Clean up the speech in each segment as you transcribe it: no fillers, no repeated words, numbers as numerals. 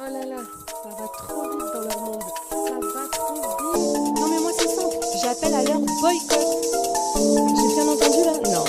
là là, ça va trop vite dans leur monde. Ça va trop vite. Non mais moi c'est simple, j'appelle à leur boycott. J'ai bien entendu là? Non.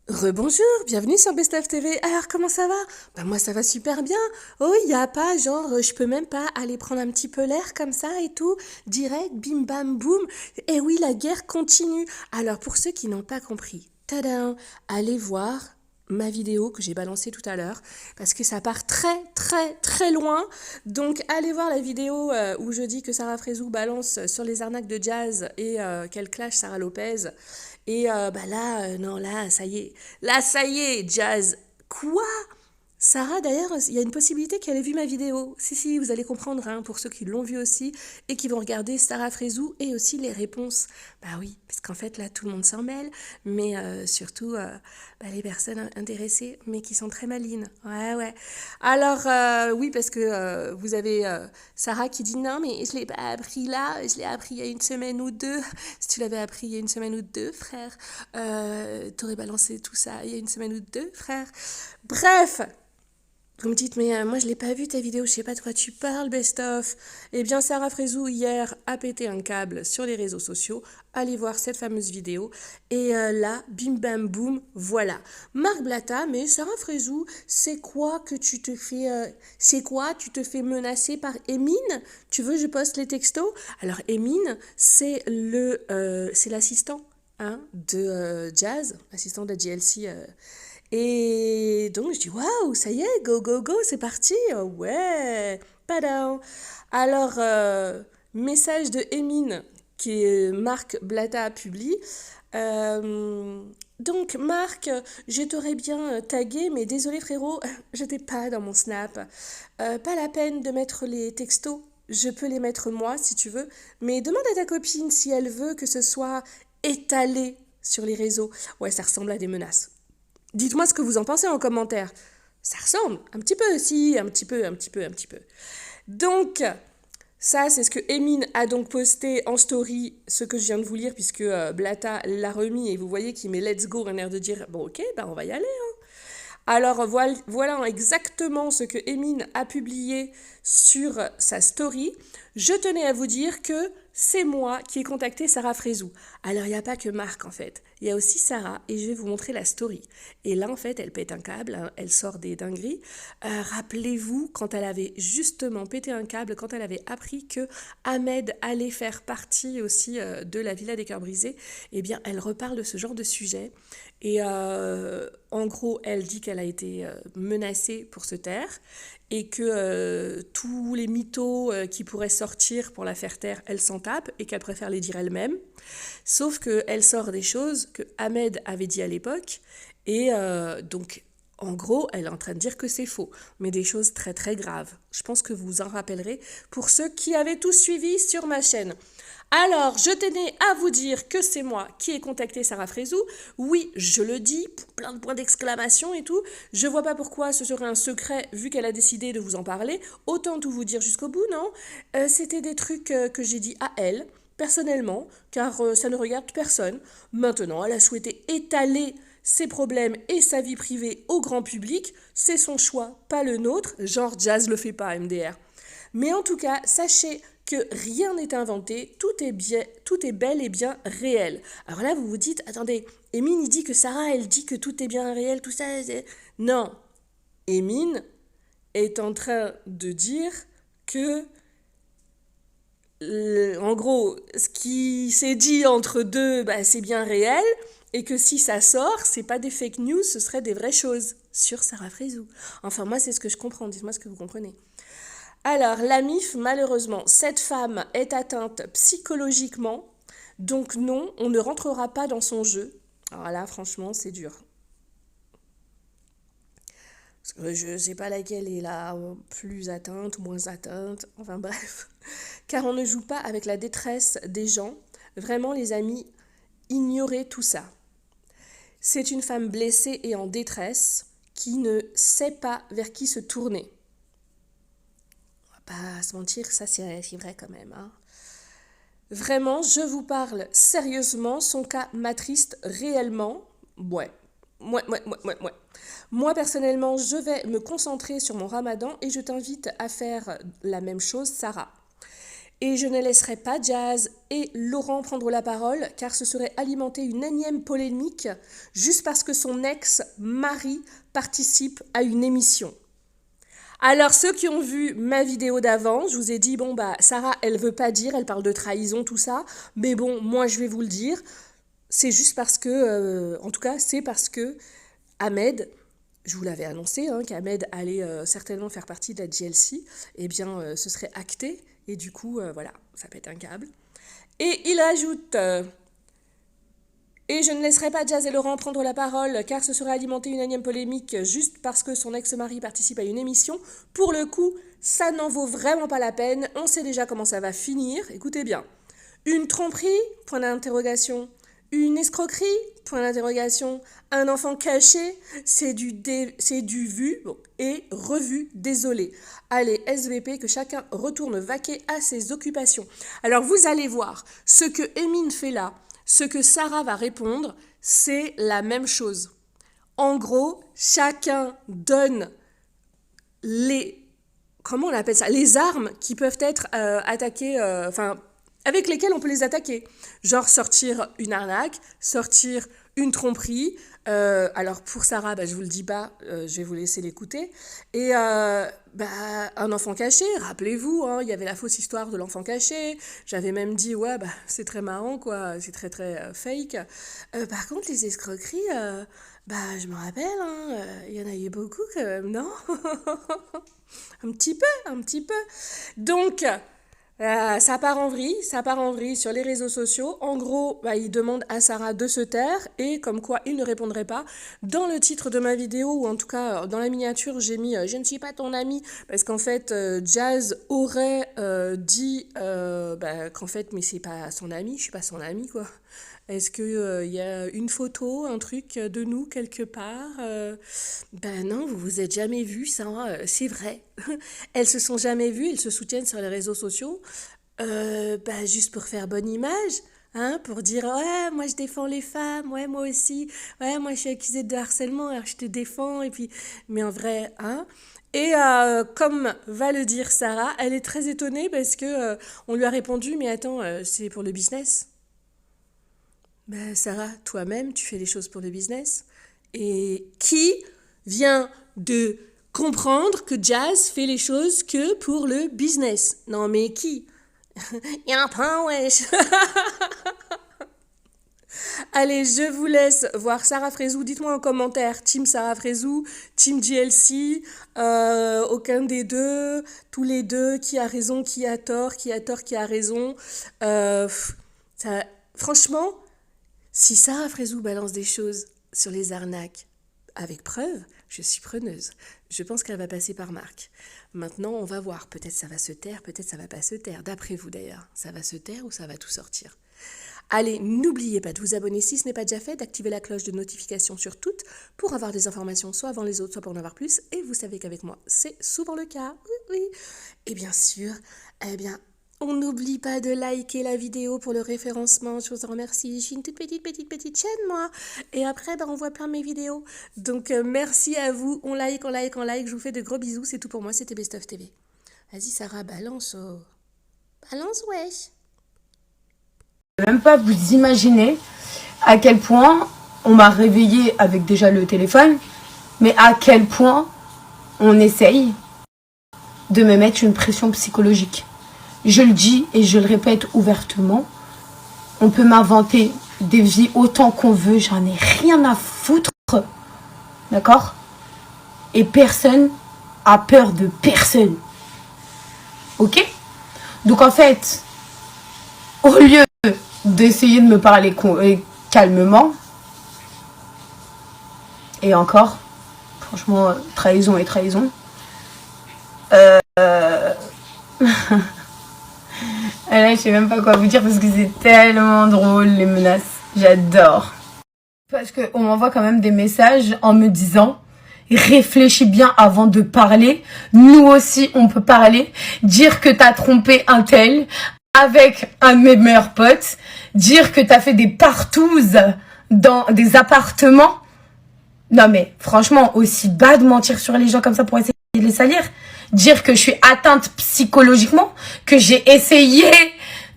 Rebonjour, bienvenue sur Best of TV. Alors comment ça va? Bah moi ça va super bien. Oh y a pas genre je peux même pas aller prendre un petit peu l'air comme ça et tout, direct bim bam boum. Et oui la guerre continue. Alors pour ceux qui n'ont pas compris, tadam, allez voir ma vidéo que j'ai balancée tout à l'heure parce que ça part très très très loin. Donc allez voir la vidéo où je dis que Sarah Frézou balance sur les arnaques de Jazz et qu'elle clash Sarah Lopez. Et bah là, non, là, ça y est, Jazz. Quoi? Sarah, d'ailleurs, il y a une possibilité qu'elle ait vu ma vidéo. Si, vous allez comprendre, hein, pour ceux qui l'ont vu aussi et qui vont regarder Sarah Frézou et aussi les réponses. Bah oui, parce qu'en fait, là, tout le monde s'en mêle, mais surtout bah, les personnes intéressées, mais qui sont très malines. Ouais, ouais. Alors, oui, parce que vous avez Sarah qui dit non, mais je ne l'ai pas appris là, je l'ai appris il y a une semaine ou deux. Si tu l'avais appris il y a une semaine ou deux, frère, t'aurais balancé tout ça il y a une semaine ou deux, frère. Bref! Vous me dites, mais moi je l'ai pas vu ta vidéo, je sais pas de quoi tu parles, best of. Eh bien, Sarah Frézou, hier, a pété un câble sur les réseaux sociaux. Allez voir cette fameuse vidéo. Et là, bim bam boum, voilà. Marc Blatta, mais Sarah Frézou, c'est quoi que tu te fais... c'est quoi? Tu te fais menacer par Emine? Tu veux que je poste les textos? Alors, Emine, c'est c'est l'assistant hein, de Jazz, l'assistant de la GLC. Et donc, je dis, waouh, ça y est, go, go, go, c'est parti. Oh, ouais, padam. Alors, message de Emine, qui est Marc Blatta publie. Euh, donc, Marc, je t'aurais bien tagué, mais désolé frérot, je t'ai pas dans mon snap. Pas la peine de mettre les textos. Je peux les mettre moi si tu veux, mais demande à ta copine si elle veut que ce soit étalé sur les réseaux. Ouais, ça ressemble à des menaces. Dites-moi ce que vous en pensez en commentaire. Ça ressemble un petit peu, si, un petit peu, un petit peu, un petit peu. Donc, ça, c'est ce que Emine a donc posté en story, ce que je viens de vous lire, puisque Blatta l'a remis, et vous voyez qu'il met let's go, un air de dire, bon ok, bah on va y aller. Hein. Alors voilà exactement ce que Emine a publié sur sa story. Je tenais à vous dire que c'est moi qui ai contacté Sarah Frézou. Alors il n'y a pas que Marc en fait, il y a aussi Sarah et je vais vous montrer la story. Et là en fait elle pète un câble, hein, elle sort des dingueries. Rappelez-vous quand elle avait justement pété un câble, quand elle avait appris que Ahmed allait faire partie aussi de la Villa des Cœurs Brisés, eh bien elle reparle de ce genre de sujet. Et en gros, elle dit qu'elle a été menacée pour se taire et que tous les mythos qui pourraient sortir pour la faire taire, elle s'en tape et qu'elle préfère les dire elle-même. Sauf qu'elle sort des choses que Ahmed avait dit à l'époque et donc en gros, elle est en train de dire que c'est faux, mais des choses très très graves. Je pense que vous vous en rappellerez pour ceux qui avaient tout suivi sur ma chaîne. Alors, je tenais à vous dire que c'est moi qui ai contacté Sarah Frézou. Oui, je le dis, plein de points d'exclamation et tout. Je vois pas pourquoi ce serait un secret vu qu'elle a décidé de vous en parler. Autant tout vous dire jusqu'au bout, non? C'était des trucs que j'ai dit à elle, personnellement, car ça ne regarde personne. Maintenant, elle a souhaité étaler ses problèmes et sa vie privée au grand public. C'est son choix, pas le nôtre. Genre, Jazz le fait pas, MDR. Mais en tout cas, sachez que rien n'est inventé, tout est bel et bien réel. Alors là, vous vous dites, attendez, Emine, il dit que Sarah, elle dit que tout est bien réel, tout ça. Non, Emine est en train de dire que, en gros, ce qui s'est dit entre deux, bah, c'est bien réel, et que si ça sort, c'est pas des fake news, ce serait des vraies choses sur Sarah Frézou. Enfin, moi, c'est ce que je comprends, dites-moi ce que vous comprenez. Alors, la MIF, malheureusement, cette femme est atteinte psychologiquement, donc non, on ne rentrera pas dans son jeu. Alors là, franchement, c'est dur. Je ne sais pas laquelle est la plus atteinte, moins atteinte, enfin bref. Car on ne joue pas avec la détresse des gens. Vraiment, les amis, ignorez tout ça. C'est une femme blessée et en détresse qui ne sait pas vers qui se tourner. On va pas se mentir, ça c'est vrai quand même. Hein. Vraiment, je vous parle sérieusement, son cas m'attriste réellement. Ouais. Ouais. Moi, personnellement, je vais me concentrer sur mon ramadan et je t'invite à faire la même chose, Sarah. Et je ne laisserai pas Jazz et Laurent prendre la parole, car ce serait alimenter une énième polémique juste parce que son ex-mari participe à une émission. Alors, ceux qui ont vu ma vidéo d'avant, je vous ai dit, bon, bah, Sarah, elle veut pas dire, elle parle de trahison, tout ça, mais bon, moi, je vais vous le dire. C'est juste parce que, en tout cas, c'est parce que Ahmed, je vous l'avais annoncé, hein, qu'Ahmed allait certainement faire partie de la GLC, eh bien, ce serait acté, et du coup, voilà, ça pète un câble. Et il ajoute, et je ne laisserai pas Jazz et Laurent prendre la parole, car ce serait alimenter une énième polémique juste parce que son ex-mari participe à une émission. Pour le coup, ça n'en vaut vraiment pas la peine, on sait déjà comment ça va finir, écoutez bien. Une tromperie, point d'interrogation. Une escroquerie, point d'interrogation. Un enfant caché, c'est du vu et revu, désolé. Allez, SVP, que chacun retourne vaquer à ses occupations. Alors vous allez voir, ce que Emine fait là, ce que Sarah va répondre, c'est la même chose. En gros, chacun donne comment on appelle ça, les armes qui peuvent être attaquées, avec lesquelles on peut les attaquer. Genre sortir une arnaque, sortir une tromperie. Alors pour Sarah, je vous le dis pas, je vais vous laisser l'écouter. Et un enfant caché, rappelez-vous, hein, il y avait la fausse histoire de l'enfant caché. J'avais même dit, ouais, c'est très marrant, quoi, c'est très très fake. Par contre, les escroqueries, je me rappelle, hein, il y en a eu beaucoup quand même, non? Un petit peu. Donc, ça part en vrille sur les réseaux sociaux. En gros, il demande à Sarah de se taire et comme quoi il ne répondrait pas. Dans le titre de ma vidéo, ou en tout cas dans la miniature, j'ai mis « Je ne suis pas ton ami » parce qu'en fait, Jazz aurait dit qu'en fait, mais c'est pas son ami, je suis pas son ami, quoi. Est-ce qu'il y a une photo, un truc de nous quelque part non, vous vous êtes jamais vus, ça, c'est vrai. Elles se sont jamais vues, elles se soutiennent sur les réseaux sociaux, juste pour faire bonne image, hein, pour dire ouais, moi je défends les femmes, ouais, moi aussi, ouais, moi je suis accusée de harcèlement, alors je te défends, et puis, mais en vrai, hein. Et comme va le dire Sarah, elle est très étonnée parce que on lui a répondu, mais attends, c'est pour le business. Sarah, toi-même, tu fais les choses pour le business. Et qui vient de comprendre que Jazz fait les choses que pour le business? Non, mais qui? Y'a pas, wesh. Allez, je vous laisse voir Sarah Frézou. Dites-moi en commentaire, team Sarah Frézou, team GLC, aucun des deux, tous les deux, qui a raison, qui a tort, qui a raison. Franchement, si Sarah Frézou balance des choses sur les arnaques avec preuve, je suis preneuse. Je pense qu'elle va passer par Marc. Maintenant, on va voir. Peut-être ça va se taire, peut-être ça va pas se taire. D'après vous d'ailleurs, ça va se taire ou ça va tout sortir? Allez, n'oubliez pas de vous abonner si ce n'est pas déjà fait, d'activer la cloche de notification sur toutes pour avoir des informations soit avant les autres, soit pour en avoir plus. Et vous savez qu'avec moi, c'est souvent le cas. Oui. Et bien sûr, on n'oublie pas de liker la vidéo pour le référencement. Je vous en remercie. J'ai une toute petite chaîne, moi. Et après, on voit plein de mes vidéos. Donc, merci à vous. On like. Je vous fais de gros bisous. C'est tout pour moi. C'était Best of TV. Vas-y, Sarah, balance. Oh. Balance, wesh. Même pas vous imaginer à quel point on m'a réveillée avec déjà le téléphone, mais à quel point on essaye de me mettre une pression psychologique. Je le dis et je le répète ouvertement, on peut m'inventer des vies autant qu'on veut, j'en ai rien à foutre, d'accord? Et personne a peur de personne, ok? Donc en fait, au lieu d'essayer de me parler calmement, et encore, franchement, trahison et trahison, là, je sais même pas quoi vous dire parce que c'est tellement drôle, les menaces. J'adore. Parce qu'on m'envoie quand même des messages en me disant réfléchis bien avant de parler. Nous aussi, on peut parler. Dire que t'as trompé un tel. avec un de mes meilleurs potes, dire que t'as fait des partouzes dans des appartements. Non mais franchement, aussi bas de mentir sur les gens comme ça pour essayer de les salir. Dire que je suis atteinte psychologiquement, que j'ai essayé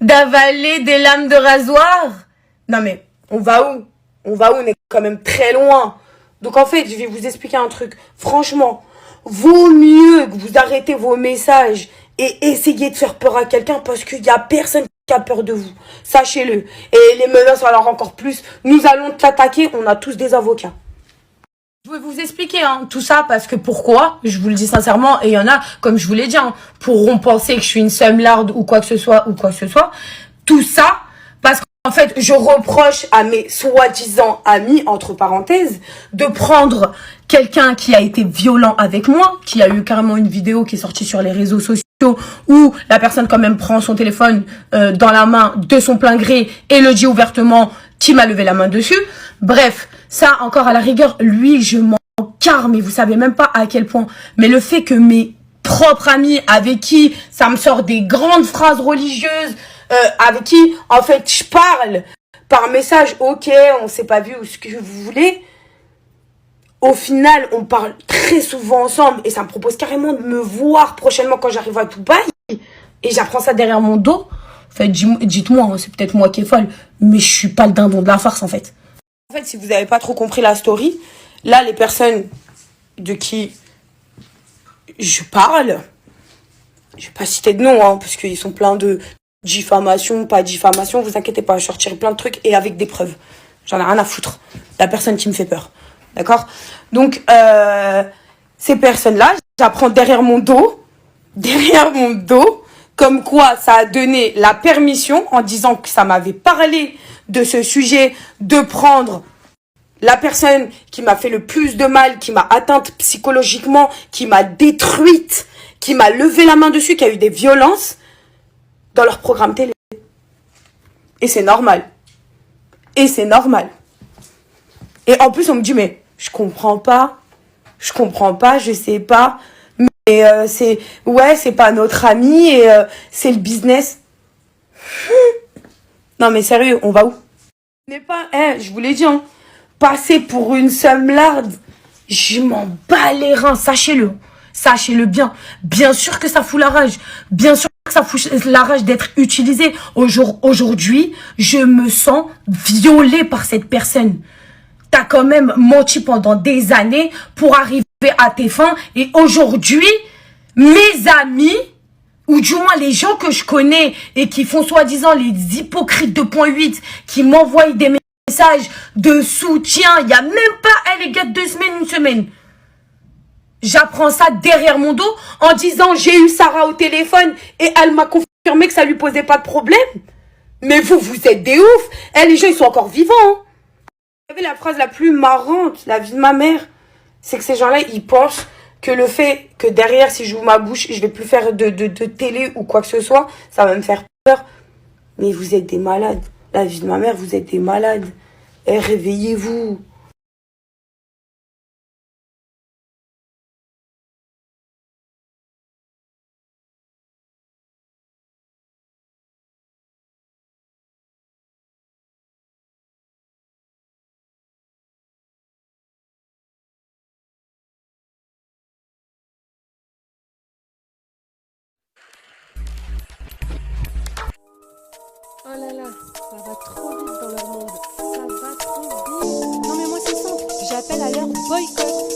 d'avaler des lames de rasoir. Non mais, on va où? On va où? On est quand même très loin. Donc en fait, je vais vous expliquer un truc. Franchement, vaut mieux que vous arrêtez vos messages et essayez de faire peur à quelqu'un parce qu'il y a personne qui a peur de vous. Sachez-le. Et les menaces, alors encore plus. Nous allons t'attaquer, on a tous des avocats. Je vais vous expliquer tout ça parce que pourquoi, je vous le dis sincèrement, et il y en a, comme je vous l'ai dit, pourront penser que je suis une semlarde ou quoi que ce soit, Tout ça parce qu'en fait, je reproche à mes soi-disant amis, entre parenthèses, de prendre quelqu'un qui a été violent avec moi, qui a eu carrément une vidéo qui est sortie sur les réseaux sociaux où la personne quand même prend son téléphone dans la main de son plein gré et le dit ouvertement qui m'a levé la main dessus. Bref, ça encore à la rigueur, lui je m'en carre, mais vous savez même pas à quel point. Mais le fait que mes propres amis avec qui ça me sort des grandes phrases religieuses, avec qui en fait je parle par message, ok, on s'est pas vu ou ce que vous voulez. Au final, on parle très souvent ensemble et ça me propose carrément de me voir prochainement quand j'arrive à Dubaï. Et j'apprends ça derrière mon dos. En fait, dites-moi, c'est peut-être moi qui est folle, mais je suis pas le dindon de la farce en fait. En fait, si vous n'avez pas trop compris la story, là, les personnes de qui je parle, je vais pas citer de nom, parce qu'ils sont pleins de diffamation, pas diffamation, vous inquiétez pas, je sortirai plein de trucs et avec des preuves. J'en ai rien à foutre. La personne qui me fait peur. D'accord? Donc, ces personnes-là, j'apprends derrière mon dos, comme quoi ça a donné la permission en disant que ça m'avait parlé de ce sujet, de prendre la personne qui m'a fait le plus de mal, qui m'a atteinte psychologiquement, qui m'a détruite, qui m'a levé la main dessus, qui a eu des violences dans leur programme télé. Et c'est normal. Et en plus, on me dit, mais je comprends pas, je sais pas, mais c'est pas notre ami et c'est le business. Non mais sérieux, on va où? N'est pas, je vous l'ai dit, passer pour une semlarde, je m'en bats les reins, sachez-le bien. Bien sûr que ça fout la rage, bien sûr que ça fout la rage d'être utilisé. Aujourd'hui, je me sens violée par cette personne. T'as quand même menti pendant des années pour arriver à tes fins. Et aujourd'hui, mes amis, ou du moins les gens que je connais et qui font soi-disant les hypocrites 2.8, qui m'envoient des messages de soutien, il n'y a même pas, les gars, 2 semaines, une semaine. J'apprends ça derrière mon dos en disant j'ai eu Sarah au téléphone et elle m'a confirmé que ça lui posait pas de problème. Mais vous êtes des oufs. Les gens, ils sont encore vivants. Vous savez, la phrase la plus marrante, la vie de ma mère, c'est que ces gens-là, ils pensent que le fait que derrière, si j'ouvre ma bouche, je vais plus faire de télé ou quoi que ce soit, ça va me faire peur. Mais vous êtes des malades. La vie de ma mère, vous êtes des malades. Réveillez-vous. Oh là là, ça va trop vite dans leur monde. Ça va trop vite. Non mais moi c'est simple, j'appelle à leur boycott.